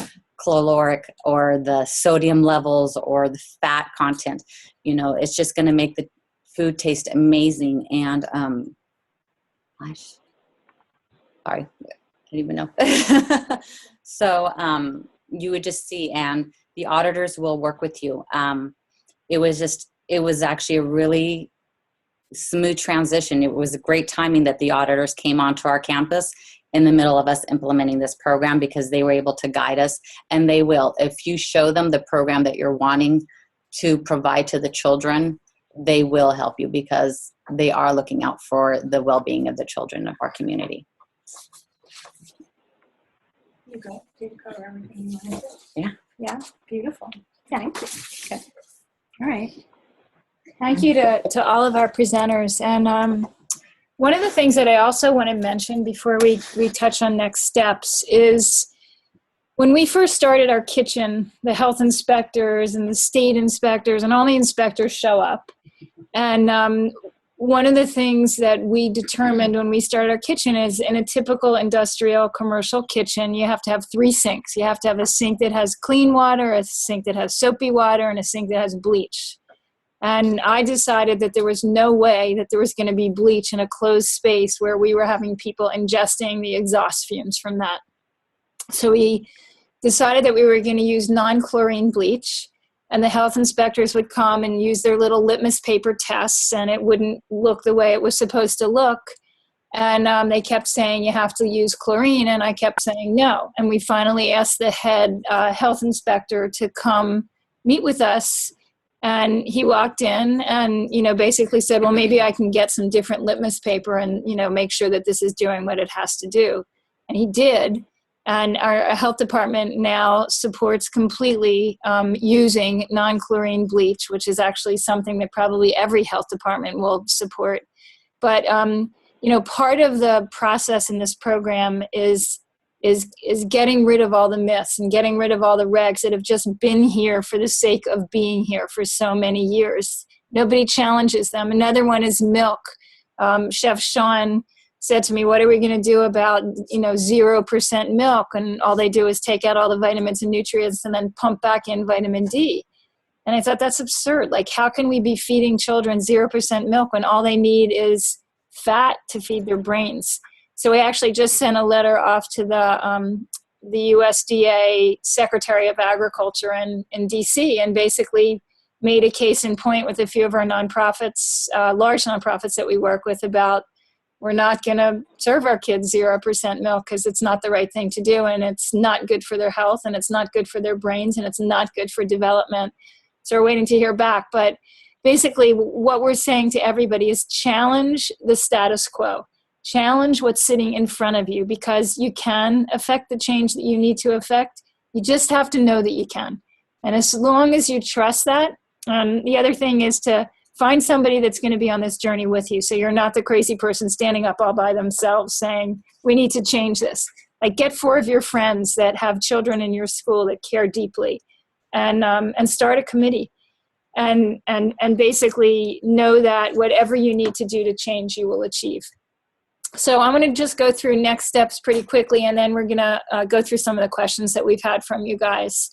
caloric or the sodium levels or the fat content. You know, it's just going to make the food taste amazing. And sorry, I didn't even know. So you would just see, and the auditors will work with you. It was actually a really smooth transition. It was a great timing that the auditors came onto our campus in the middle of us implementing this program, because they were able to guide us, and they will. If you show them the program that you're wanting to provide to the children, they will help you, because they are looking out for the well-being of the children of our community. You go. Did you cover everything you wanted to? Yeah. Yeah, beautiful. Thank you. Okay. All right. Thank you to all of our presenters. And one of the things that I also want to mention before we touch on next steps is when we first started our kitchen, the health inspectors and the state inspectors and all the inspectors show up. And one of the things that we determined when we started our kitchen is, in a typical industrial commercial kitchen, you have to have 3 sinks. You have to have a sink that has clean water, a sink that has soapy water, and a sink that has bleach. And I decided that there was no way that there was going to be bleach in a closed space where we were having people ingesting the exhaust fumes from that. So we decided that we were going to use non-chlorine bleach, and the health inspectors would come and use their little litmus paper tests, and it wouldn't look the way it was supposed to look. And they kept saying, you have to use chlorine, and I kept saying no. And we finally asked the head health inspector to come meet with us. And he walked in and, basically said, well, maybe I can get some different litmus paper and, make sure that this is doing what it has to do. And he did. And our health department now supports completely using non-chlorine bleach, which is actually something that probably every health department will support. But, part of the process in this program is getting rid of all the myths and getting rid of all the regs that have just been here for the sake of being here for so many years. Nobody challenges them. Another one is milk. Chef Shaun said to me, what are we going to do about 0% milk? And all they do is take out all the vitamins and nutrients and then pump back in vitamin D. And I thought, that's absurd. Like, how can we be feeding children 0% milk when all they need is fat to feed their brains? So we actually just sent a letter off to the USDA Secretary of Agriculture in DC, and basically made a case in point with a few of our nonprofits, large nonprofits that we work with, about we're not going to serve our kids 0% milk because it's not the right thing to do, and it's not good for their health, and it's not good for their brains, and it's not good for development. So we're waiting to hear back. But basically what we're saying to everybody is challenge the status quo. Challenge what's sitting in front of you, because you can affect the change that you need to affect. You just have to know that you can. And as long as you trust that, the other thing is to find somebody that's going to be on this journey with you. So you're not the crazy person standing up all by themselves saying, we need to change this. Like, get 4 of your friends that have children in your school that care deeply, and start a committee. And basically know that whatever you need to do to change, you will achieve. So I'm going to just go through next steps pretty quickly, and then we're going to go through some of the questions that we've had from you guys.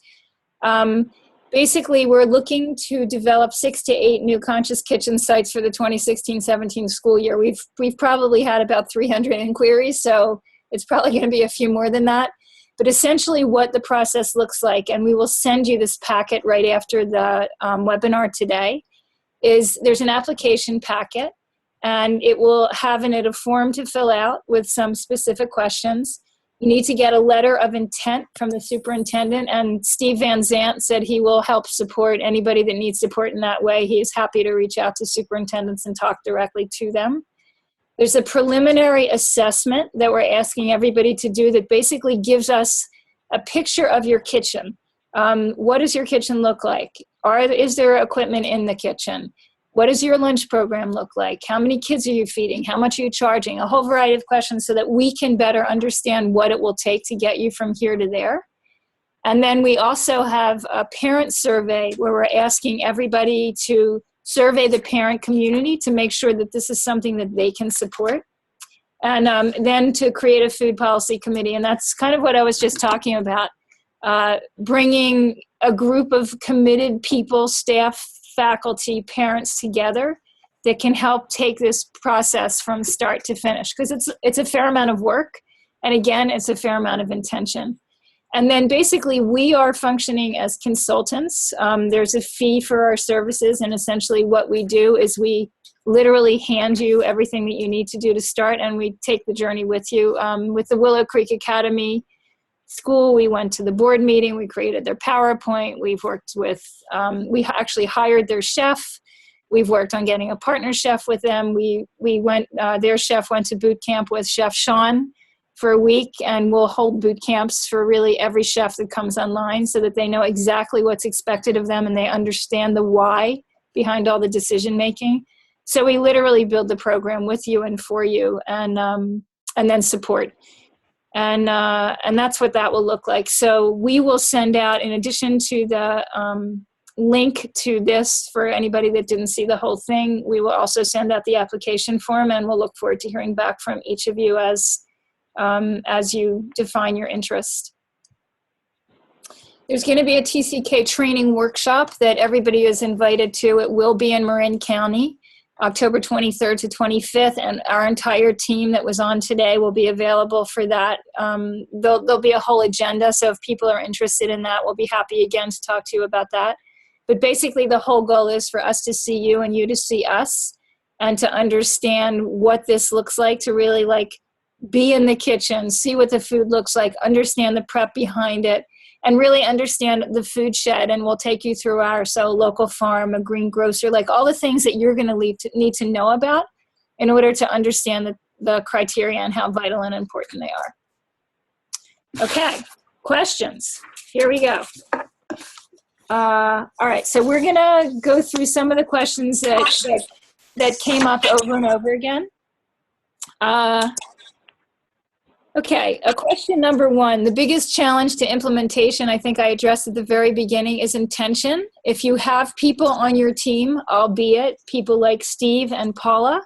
Basically, we're looking to develop 6 to 8 new conscious kitchen sites for the 2016-17 school year. We've probably had about 300 inquiries, so it's probably going to be a few more than that. But essentially what the process looks like, and we will send you this packet right after the webinar today, is there's an application packet. And it will have in it a form to fill out with some specific questions. You need to get a letter of intent from the superintendent, and Steve Van Zant said he will help support anybody that needs support in that way. He is happy to reach out to superintendents and talk directly to them. There's a preliminary assessment that we're asking everybody to do that basically gives us a picture of your kitchen. What does your kitchen look like? Is there equipment in the kitchen? What does your lunch program look like? How many kids are you feeding? How much are you charging? A whole variety of questions so that we can better understand what it will take to get you from here to there. And then we also have a parent survey where we're asking everybody to survey the parent community to make sure that this is something that they can support. And then to create a food policy committee. And that's kind of what I was just talking about, bringing a group of committed people, staff, faculty, parents together that can help take this process from start to finish. Because it's a fair amount of work. And again, it's a fair amount of intention. And then basically we are functioning as consultants. There's a fee for our services, and essentially what we do is we literally hand you everything that you need to do to start, and we take the journey with you. With the Willow Creek Academy School, we went to the board meeting, we created their PowerPoint, we've worked with, we actually hired their chef, we've worked on getting a partner chef with them. We went, their chef went to boot camp with Chef Shaun for a week, and we'll hold boot camps for really every chef that comes online so that they know exactly what's expected of them and they understand the why behind all the decision making. So we literally build the program with you and for you, and then support. And that's what that will look like. So we will send out, in addition to the link to this for anybody that didn't see the whole thing, we will also send out the application form, and we'll look forward to hearing back from each of you as you define your interest. There's going to be a TCK training workshop that everybody is invited to. It will be in Marin County, October 23rd to 25th, and our entire team that was on today will be available for that. There'll be a whole agenda, so if people are interested in that, we'll be happy again to talk to you about that. But basically the whole goal is for us to see you and you to see us, and to understand what this looks like, to really be in the kitchen, see what the food looks like, understand the prep behind it, and really understand the food shed. And we'll take you through our local farm, a green grocer, all the things that you're going to need to know about in order to understand the criteria and how vital and important they are. Okay, questions. Here we go. All right, so we're going to go through some of the questions that came up over and over again. Okay, question number one. The biggest challenge to implementation, I think I addressed at the very beginning, is intention. If you have people on your team, albeit people like Steve and Paula,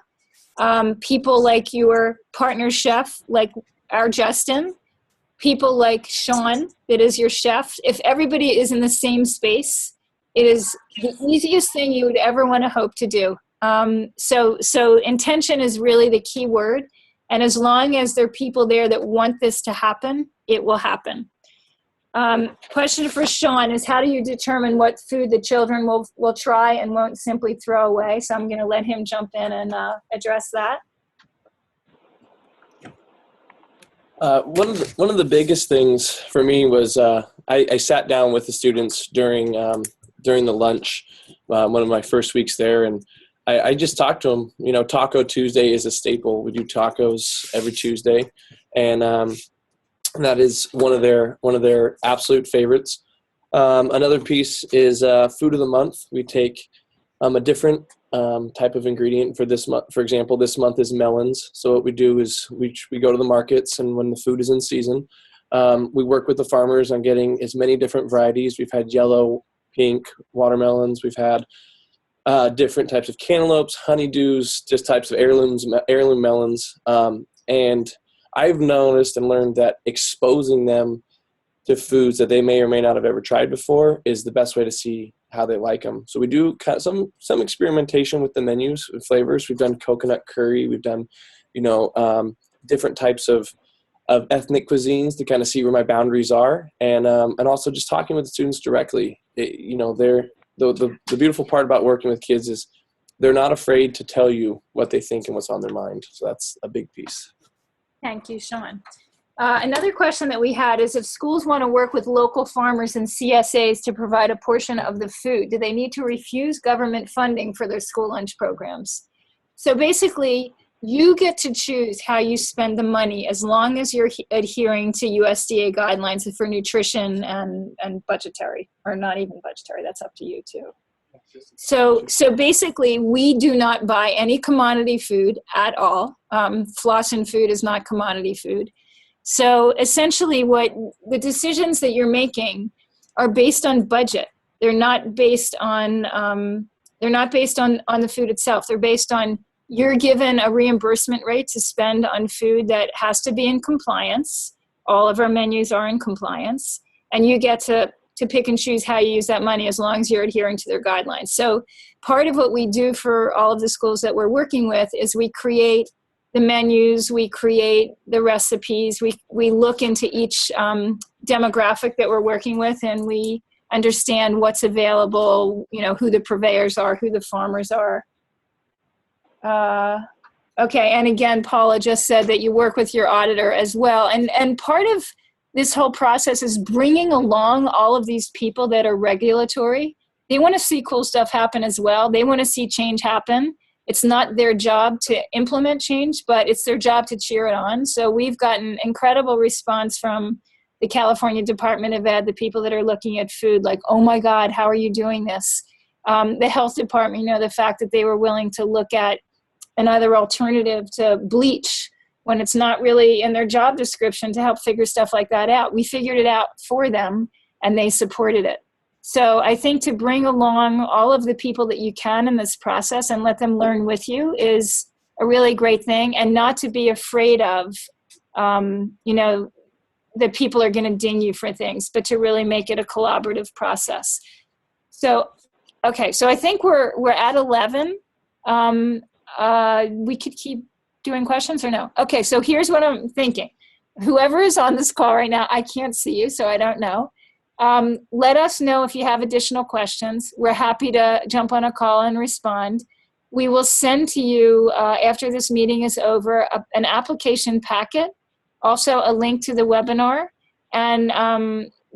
people like your partner chef, like our Justin, people like Shaun, that is your chef, if everybody is in the same space, it is the easiest thing you would ever want to hope to do. So intention is really the key word. And as long as there are people there that want this to happen, it will happen. Question for Shaun is, how do you determine what food the children will try and won't simply throw away? So I'm going to let him jump in and address that. One of the biggest things for me was I sat down with the students during the lunch, one of my first weeks there, and I just talked to them. Taco Tuesday is a staple. We do tacos every Tuesday, and that is one of their absolute favorites. Another piece is food of the month. We take a different type of ingredient for this month. For example, this month is melons. So what we do is we go to the markets, and when the food is in season, we work with the farmers on getting as many different varieties. We've had yellow, pink watermelons. We've had different types of cantaloupes, honeydews, just types of heirloom melons. And I've noticed and learned that exposing them to foods that they may or may not have ever tried before is the best way to see how they like them. So we do some experimentation with the menus and flavors. We've done coconut curry. We've done, different types of ethnic cuisines to kind of see where my boundaries are. And also just talking with the students directly. The beautiful part about working with kids is they're not afraid to tell you what they think and what's on their mind. So that's a big piece. Thank you, Shaun. Another question that we had is, if schools want to work with local farmers and CSAs to provide a portion of the food, do they need to refuse government funding for their school lunch programs? So basically, you get to choose how you spend the money as long as you're adhering to USDA guidelines for nutrition and budgetary, or not even budgetary. That's up to you too. So basically, we do not buy any commodity food at all. Flossin food is not commodity food. So essentially, what the decisions that you're making are based on budget. They're not based on They're not based on the food itself. They're based on, you're given a reimbursement rate to spend on food that has to be in compliance. All of our menus are in compliance. And you get to pick and choose how you use that money as long as you're adhering to their guidelines. So part of what we do for all of the schools that we're working with is we create the menus, we create the recipes, we look into each demographic that we're working with, and we understand what's available, who the purveyors are, who the farmers are. Okay, and again, Paula just said that you work with your auditor as well. And part of this whole process is bringing along all of these people that are regulatory. They want to see cool stuff happen as well. They want to see change happen. It's not their job to implement change, but it's their job to cheer it on. So we've gotten incredible response from the California Department of Ed, the people that are looking at food, like, oh my God, how are you doing this? The health department, the fact that they were willing to look at another alternative to bleach when it's not really in their job description to help figure stuff like that out. We figured it out for them and they supported it. So I think to bring along all of the people that you can in this process and let them learn with you is a really great thing, and not to be afraid of, that people are going to ding you for things, but to really make it a collaborative process. So, okay, so I think we're at 11. We could keep doing questions or no? Okay, so here's what I'm thinking. Whoever is on this call right now, I can't see you, so I don't know. Let us know if you have additional questions. We're happy to jump on a call and respond. We will send to you, after this meeting is over, an application packet, also a link to the webinar, and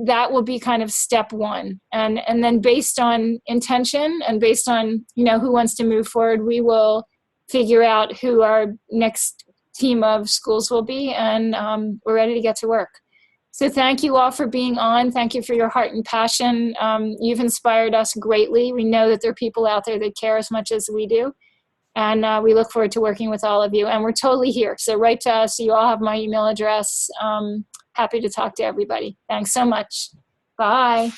that will be kind of step one. And then based on intention and based on who wants to move forward, we will figure out who our next team of schools will be, and we're ready to get to work. So thank you all for being on. Thank you for your heart and passion. You've inspired us greatly. We know that there are people out there that care as much as we do. And we look forward to working with all of you. And we're totally here. So write to us. You all have my email address. Happy to talk to everybody. Thanks so much. Bye.